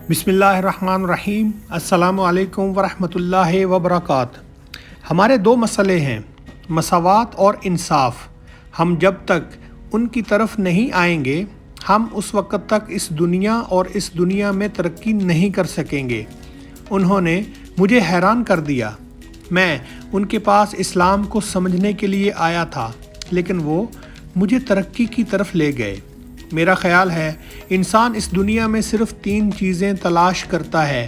بسم اللہ الرحمن الرحیم۔ السلام علیکم ورحمۃ اللہ وبرکاتہ۔ ہمارے دو مسئلے ہیں، مساوات اور انصاف۔ ہم جب تک ان کی طرف نہیں آئیں گے ہم اس وقت تک اس دنیا اور اس دنیا میں ترقی نہیں کر سکیں گے۔ انہوں نے مجھے حیران کر دیا۔ میں ان کے پاس اسلام کو سمجھنے کے لیے آیا تھا لیکن وہ مجھے ترقی کی طرف لے گئے۔ میرا خیال ہے انسان اس دنیا میں صرف 3 چیزیں تلاش کرتا ہے۔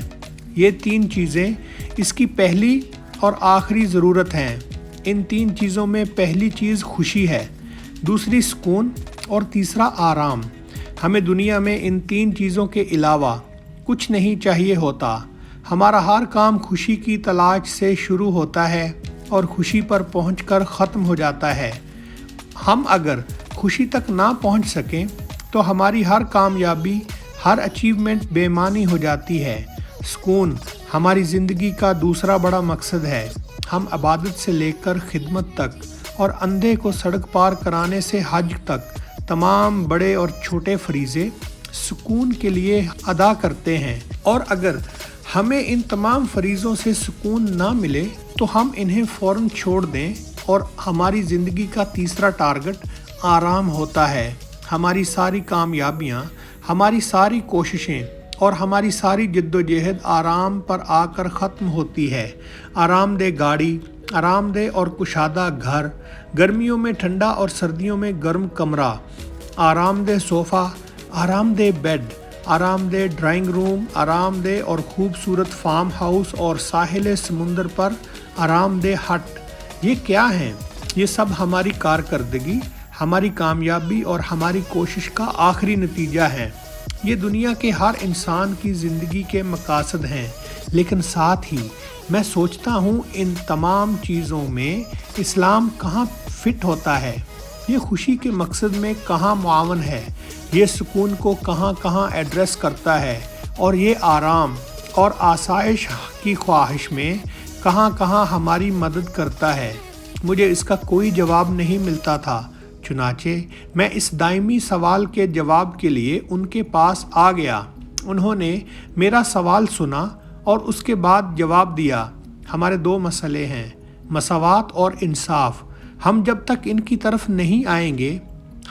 یہ 3 چیزیں اس کی پہلی اور آخری ضرورت ہیں۔ ان 3 چیزوں میں پہلی چیز خوشی ہے، دوسری سکون اور تیسرا آرام۔ ہمیں دنیا میں ان 3 چیزوں کے علاوہ کچھ نہیں چاہیے ہوتا۔ ہمارا ہر کام خوشی کی تلاش سے شروع ہوتا ہے اور خوشی پر پہنچ کر ختم ہو جاتا ہے۔ ہم اگر خوشی تک نہ پہنچ سکیں تو ہماری ہر کامیابی، ہر اچیومنٹ بے معنی ہو جاتی ہے۔ سکون ہماری زندگی کا دوسرا بڑا مقصد ہے۔ ہم عبادت سے لے کر خدمت تک اور اندھے کو سڑک پار کرانے سے حج تک تمام بڑے اور چھوٹے فریضے سکون کے لیے ادا کرتے ہیں، اور اگر ہمیں ان تمام فریضوں سے سکون نہ ملے تو ہم انہیں فوراً چھوڑ دیں، اور ہماری زندگی کا تیسرا ٹارگٹ آرام ہوتا ہے۔ ہماری ساری کامیابیاں، ہماری ساری کوششیں اور ہماری ساری جد و جہد آرام پر آ کر ختم ہوتی ہے۔ آرام دہ گاڑی، آرام دہ اور کشادہ گھر، گرمیوں میں ٹھنڈا اور سردیوں میں گرم کمرہ، آرام دہ صوفہ، آرام دہ بیڈ، آرام دہ ڈرائنگ روم، آرام دہ اور خوبصورت فارم ہاؤس اور ساحل سمندر پر آرام دہ ہٹ۔ یہ کیا ہیں؟ یہ سب ہماری کارکردگی، ہماری کامیابی اور ہماری کوشش کا آخری نتیجہ ہے۔ یہ دنیا کے ہر انسان کی زندگی کے مقاصد ہیں، لیکن ساتھ ہی میں سوچتا ہوں ان تمام چیزوں میں اسلام کہاں فٹ ہوتا ہے؟ یہ خوشی کے مقصد میں کہاں معاون ہے؟ یہ سکون کو کہاں کہاں ایڈریس کرتا ہے؟ اور یہ آرام اور آسائش کی خواہش میں کہاں کہاں ہماری مدد کرتا ہے؟ مجھے اس کا کوئی جواب نہیں ملتا تھا، چنانچہ میں اس دائمی سوال کے جواب کے لیے ان کے پاس آ گیا۔ انہوں نے میرا سوال سنا اور اس کے بعد جواب دیا۔ ہمارے 2 مسئلے ہیں، مساوات اور انصاف۔ ہم جب تک ان کی طرف نہیں آئیں گے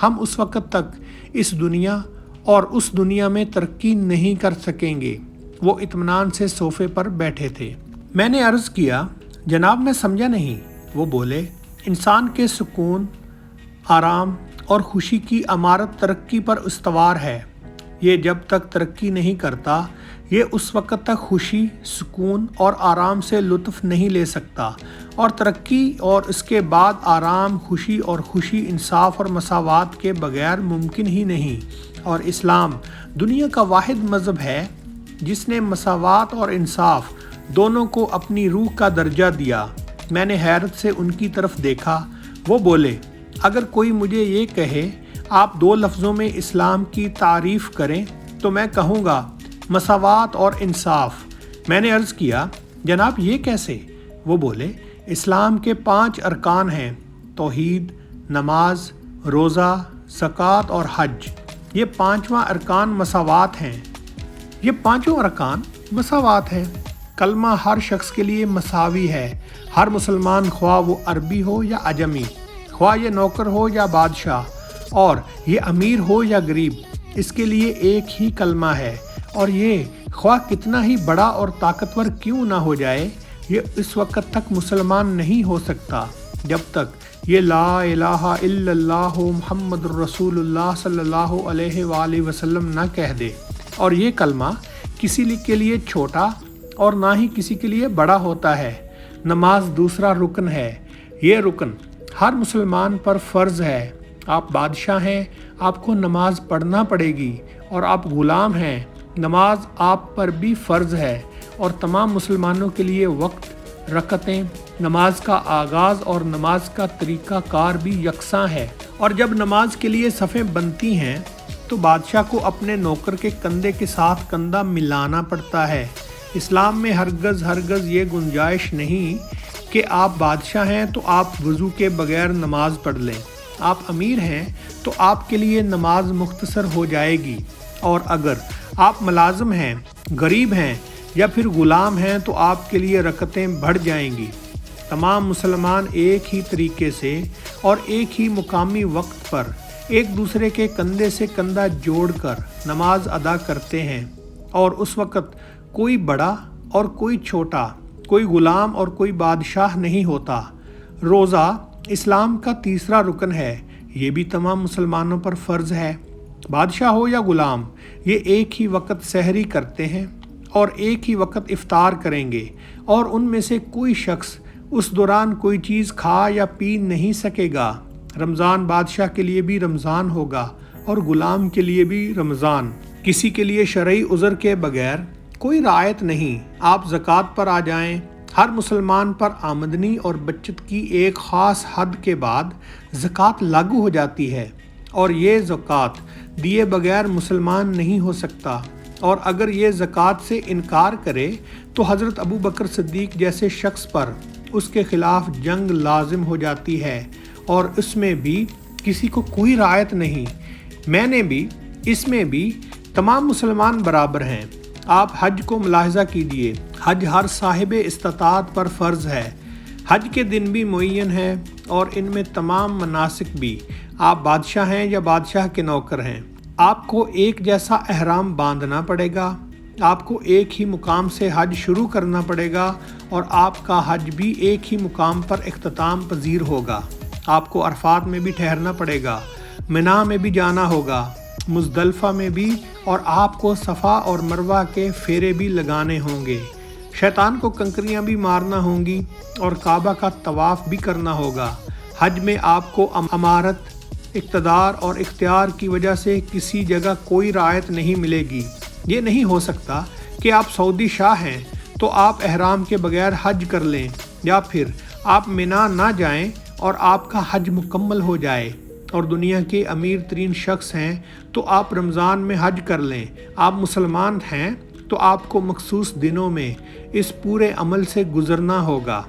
ہم اس وقت تک اس دنیا اور اس دنیا میں ترقی نہیں کر سکیں گے۔ وہ اطمینان سے صوفے پر بیٹھے تھے۔ میں نے عرض کیا، جناب میں سمجھا نہیں۔ وہ بولے، انسان کے سکون، آرام اور خوشی کی عمارت ترقی پر استوار ہے۔ یہ جب تک ترقی نہیں کرتا یہ اس وقت تک خوشی، سکون اور آرام سے لطف نہیں لے سکتا، اور ترقی اور اس کے بعد آرام، خوشی اور خوشی انصاف اور مساوات کے بغیر ممکن ہی نہیں۔ اور اسلام دنیا کا واحد مذہب ہے جس نے مساوات اور انصاف دونوں کو اپنی روح کا درجہ دیا۔ میں نے حیرت سے ان کی طرف دیکھا۔ وہ بولے، اگر کوئی مجھے یہ کہے آپ 2 لفظوں میں اسلام کی تعریف کریں تو میں کہوں گا مساوات اور انصاف۔ میں نے عرض کیا، جناب یہ کیسے؟ وہ بولے، اسلام کے 5 ارکان ہیں، توحید، نماز، روزہ، زکوٰۃ اور حج۔ یہ 5واں ارکان مساوات ہیں۔ یہ 5 ارکان مساوات ہیں۔ کلمہ ہر شخص کے لیے مساوی ہے۔ ہر مسلمان، خواہ وہ عربی ہو یا عجمی، خواہ یہ نوکر ہو یا بادشاہ، اور یہ امیر ہو یا غریب، اس کے لیے ایک ہی کلمہ ہے، اور یہ خواہ کتنا ہی بڑا اور طاقتور کیوں نہ ہو جائے، یہ اس وقت تک مسلمان نہیں ہو سکتا جب تک یہ لا الہ الا اللہ محمد الرسول اللہ صلی اللہ علیہ وآلہ وسلم نہ کہہ دے۔ اور یہ کلمہ کسی کے لیے چھوٹا اور نہ ہی کسی کے لیے بڑا ہوتا ہے۔ نماز دوسرا رکن ہے۔ یہ رکن ہر مسلمان پر فرض ہے۔ آپ بادشاہ ہیں، آپ کو نماز پڑھنا پڑے گی، اور آپ غلام ہیں، نماز آپ پر بھی فرض ہے۔ اور تمام مسلمانوں کے لیے وقت، رکعتیں، نماز کا آغاز اور نماز کا طریقہ کار بھی یکساں ہے۔ اور جب نماز کے لیے صفیں بنتی ہیں تو بادشاہ کو اپنے نوکر کے کندھے کے ساتھ کندھا ملانا پڑتا ہے۔ اسلام میں ہرگز یہ گنجائش نہیں کہ آپ بادشاہ ہیں تو آپ وضو کے بغیر نماز پڑھ لیں۔ آپ امیر ہیں تو آپ کے لیے نماز مختصر ہو جائے گی، اور اگر آپ ملازم ہیں، غریب ہیں یا پھر غلام ہیں تو آپ کے لیے رکعتیں بڑھ جائیں گی۔ تمام مسلمان ایک ہی طریقے سے اور ایک ہی مقامی وقت پر ایک دوسرے کے کندھے سے کندھا جوڑ کر نماز ادا کرتے ہیں، اور اس وقت کوئی بڑا اور کوئی چھوٹا، کوئی غلام اور کوئی بادشاہ نہیں ہوتا۔ روزہ اسلام کا تیسرا رکن ہے، یہ بھی تمام مسلمانوں پر فرض ہے۔ بادشاہ ہو یا غلام، یہ ایک ہی وقت سحری کرتے ہیں اور ایک ہی وقت افطار کریں گے، اور ان میں سے کوئی شخص اس دوران کوئی چیز کھا یا پی نہیں سکے گا۔ رمضان بادشاہ کے لیے بھی رمضان ہوگا اور غلام کے لیے بھی رمضان۔ کسی کے لیے شرعی عذر کے بغیر کوئی رعایت نہیں۔ آپ زکوٰۃ پر آ جائیں۔ ہر مسلمان پر آمدنی اور بچت کی ایک خاص حد کے بعد زکوٰۃ لاگو ہو جاتی ہے، اور یہ زکوٰۃ دیے بغیر مسلمان نہیں ہو سکتا، اور اگر یہ زکوٰۃ سے انکار کرے تو حضرت ابو بکر صدیق جیسے شخص پر اس کے خلاف جنگ لازم ہو جاتی ہے، اور اس میں بھی کسی کو کوئی رعایت نہیں۔ اس میں بھی تمام مسلمان برابر ہیں۔ آپ حج کو ملاحظہ کیجئے، حج ہر صاحب استطاعت پر فرض ہے۔ حج کے دن بھی معین ہیں اور ان میں تمام مناسک بھی۔ آپ بادشاہ ہیں یا بادشاہ کے نوکر ہیں، آپ کو ایک جیسا احرام باندھنا پڑے گا، آپ کو ایک ہی مقام سے حج شروع کرنا پڑے گا، اور آپ کا حج بھی ایک ہی مقام پر اختتام پذیر ہوگا۔ آپ کو عرفات میں بھی ٹھہرنا پڑے گا، منا میں بھی جانا ہوگا، مزدلفہ میں بھی، اور آپ کو صفا اور مروہ کے پھیرے بھی لگانے ہوں گے۔ شیطان کو کنکریاں بھی مارنا ہوں گی اور کعبہ کا طواف بھی کرنا ہوگا۔ حج میں آپ کو امارت، اقتدار اور اختیار کی وجہ سے کسی جگہ کوئی رعایت نہیں ملے گی۔ یہ نہیں ہو سکتا کہ آپ سعودی شاہ ہیں تو آپ احرام کے بغیر حج کر لیں، یا پھر آپ منا نہ جائیں اور آپ کا حج مکمل ہو جائے، اور دنیا کے امیر ترین شخص ہیں تو آپ رمضان میں حج کر لیں۔ آپ مسلمان ہیں تو آپ کو مخصوص دنوں میں اس پورے عمل سے گزرنا ہوگا۔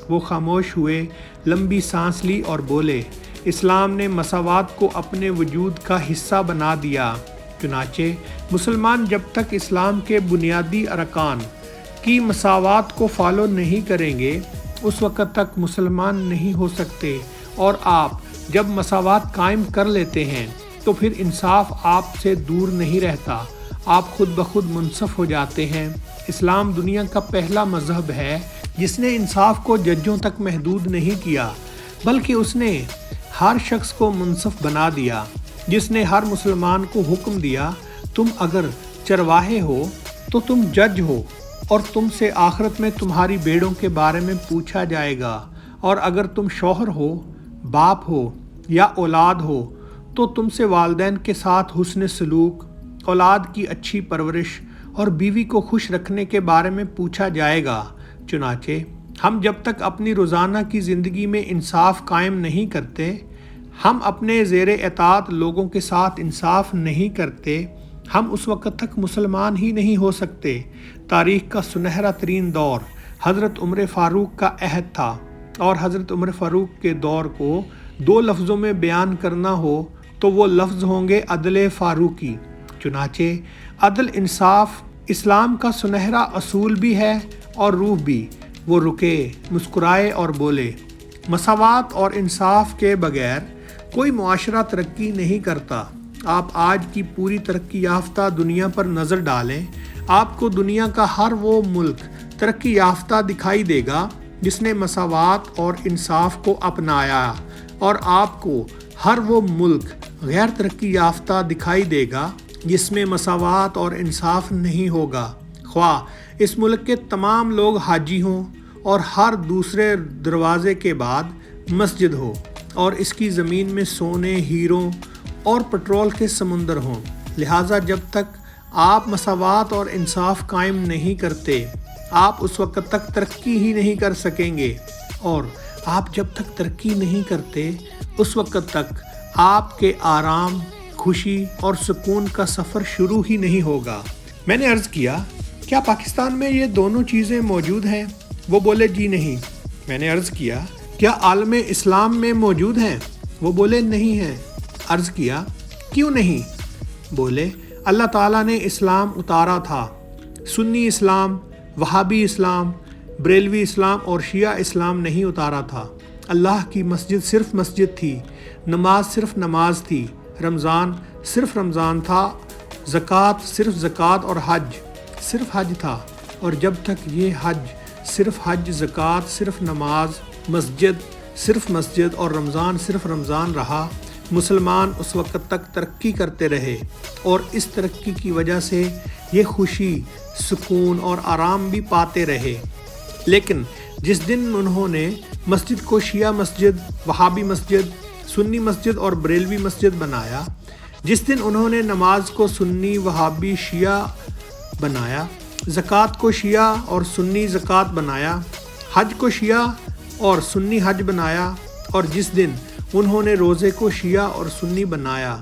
وہ خاموش ہوئے، لمبی سانس لی اور بولے، اسلام نے مساوات کو اپنے وجود کا حصہ بنا دیا۔ چنانچہ مسلمان جب تک اسلام کے بنیادی ارکان کی مساوات کو فالو نہیں کریں گے، اس وقت تک مسلمان نہیں ہو سکتے، اور آپ جب مساوات قائم کر لیتے ہیں تو پھر انصاف آپ سے دور نہیں رہتا، آپ خود بخود منصف ہو جاتے ہیں۔ اسلام دنیا کا پہلا مذہب ہے جس نے انصاف کو ججوں تک محدود نہیں کیا، بلکہ اس نے ہر شخص کو منصف بنا دیا، جس نے ہر مسلمان کو حکم دیا، تم اگر چرواہے ہو تو تم جج ہو، اور تم سے آخرت میں تمہاری بھیڑوں کے بارے میں پوچھا جائے گا، اور اگر تم شوہر ہو، باپ ہو یا اولاد ہو تو تم سے والدین کے ساتھ حسن سلوک، اولاد کی اچھی پرورش اور بیوی کو خوش رکھنے کے بارے میں پوچھا جائے گا۔ چنانچہ ہم جب تک اپنی روزانہ کی زندگی میں انصاف قائم نہیں کرتے، ہم اپنے زیر اطاعت لوگوں کے ساتھ انصاف نہیں کرتے، ہم اس وقت تک مسلمان ہی نہیں ہو سکتے۔ تاریخ کا سنہرا ترین دور حضرت عمر فاروق کا عہد تھا، اور حضرت عمر فاروق کے دور کو 2 لفظوں میں بیان کرنا ہو تو وہ لفظ ہوں گے عدل فاروقی۔ چنانچہ عدل انصاف اسلام کا سنہرا اصول بھی ہے اور روح بھی۔ وہ رکے، مسکرائے اور بولے، مساوات اور انصاف کے بغیر کوئی معاشرہ ترقی نہیں کرتا۔ آپ آج کی پوری ترقی یافتہ دنیا پر نظر ڈالیں، آپ کو دنیا کا ہر وہ ملک ترقی یافتہ دکھائی دے گا جس نے مساوات اور انصاف کو اپنایا، اور آپ کو ہر وہ ملک غیر ترقی یافتہ دکھائی دے گا جس میں مساوات اور انصاف نہیں ہوگا، خواہ اس ملک کے تمام لوگ حاجی ہوں اور ہر دوسرے دروازے کے بعد مسجد ہو، اور اس کی زمین میں سونے، ہیروں اور پٹرول کے سمندر ہوں۔ لہٰذا جب تک آپ مساوات اور انصاف قائم نہیں کرتے، آپ اس وقت تک ترقی ہی نہیں کر سکیں گے، اور آپ جب تک ترقی نہیں کرتے اس وقت تک آپ کے آرام، خوشی اور سکون کا سفر شروع ہی نہیں ہوگا۔ میں نے عرض کیا، کیا پاکستان میں یہ دونوں چیزیں موجود ہیں؟ وہ بولے جی نہیں۔ میں نے عرض کیا، کیا عالم اسلام میں موجود ہیں؟ وہ بولے نہیں ہیں۔ عرض کیا، کیوں نہیں؟ بولے، اللہ تعالیٰ نے اسلام اتارا تھا۔ سنی اسلام، وہابی اسلام، بریلوی اسلام اور شیعہ اسلام نہیں اتارا تھا۔ اللہ کی مسجد صرف مسجد تھی، نماز صرف نماز تھی، رمضان صرف رمضان تھا، زکوٰۃ صرف زکوٰۃ اور حج صرف حج تھا۔ اور جب تک یہ صرف حج، زکوٰۃ صرف نماز، مسجد صرف مسجد اور رمضان صرف رمضان رہا، مسلمان اس وقت تک ترقی کرتے رہے اور اس ترقی کی وجہ سے یہ خوشی، سکون اور آرام بھی پاتے رہے۔ لیکن جس دن انہوں نے مسجد کو شیعہ مسجد، وہابی مسجد، سنی مسجد اور بریلوی مسجد بنایا، جس دن انہوں نے نماز کو سنی، وہابی، شیعہ بنایا، زکوٰۃ کو شیعہ اور سنی زکوٰۃ بنایا، حج کو شیعہ اور سنی حج بنایا، اور جس دن انہوں نے روزے کو شیعہ اور سنی بنایا،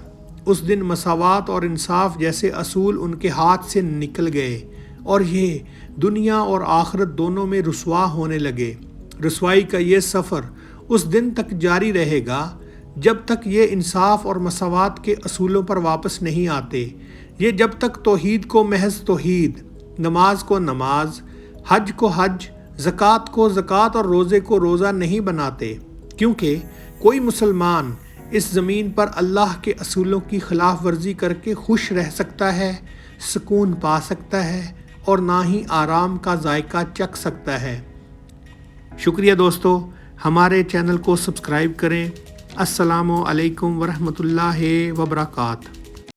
اس دن مساوات اور انصاف جیسے اصول ان کے ہاتھ سے نکل گئے اور یہ دنیا اور آخرت دونوں میں رسوا ہونے لگے۔ رسوائی کا یہ سفر اس دن تک جاری رہے گا جب تک یہ انصاف اور مساوات کے اصولوں پر واپس نہیں آتے۔ یہ جب تک توحید کو محض توحید، نماز کو نماز، حج کو حج، زکوٰۃ کو زکوٰۃ اور روزے کو روزہ نہیں بناتے، کیونکہ کوئی مسلمان اس زمین پر اللہ کے اصولوں کی خلاف ورزی کر کے خوش رہ سکتا ہے، سکون پا سکتا ہے اور نہ ہی آرام کا ذائقہ چکھ سکتا ہے۔ شکریہ دوستو، ہمارے چینل کو سبسکرائب کریں۔ السلام علیکم ورحمۃ اللہ وبرکاتہ۔